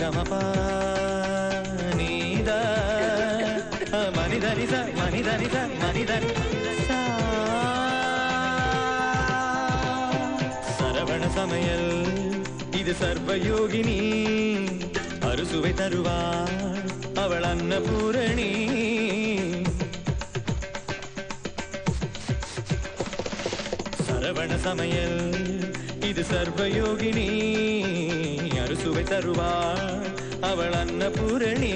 கமபா நீதா மனிதனிச மனிதனிச மனிதன் சரவண சமையல் இது சர்வயோகினி அறுசுவை தருவாள் அவள் அன்னபூரணி சரவண சமையல் இது சர்வயோகினி அறுசுவை தருவாள் அவள் அன்னபூரணி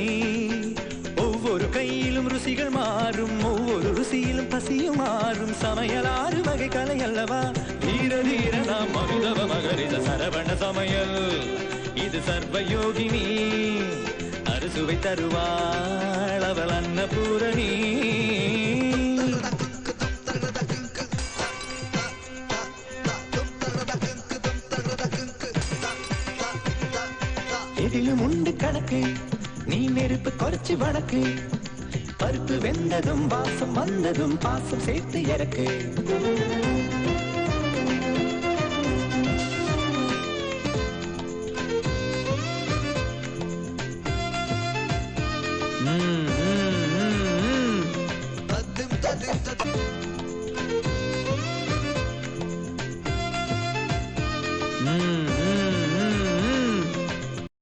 ஒவ்வொரு கையிலும் ருசிகள் மாறும் ஒவ்வொரு ருசியிலும் பசியும் மாறும் சமையல் 6 வகை கலை அல்லவா தீர தீர நாம் அனுதவ மகரித சரவண சமையல் இது சர்வயோகினி அறுசுவை தருவாள் அவள் அன்னபூரணி எதிலும் உண்டு கணக்கு நீ நெருப்பு குறைச்சு வணக்கு பருப்பு வெந்ததும் வாசம் வந்ததும் பாசம் சேர்த்து இறக்கு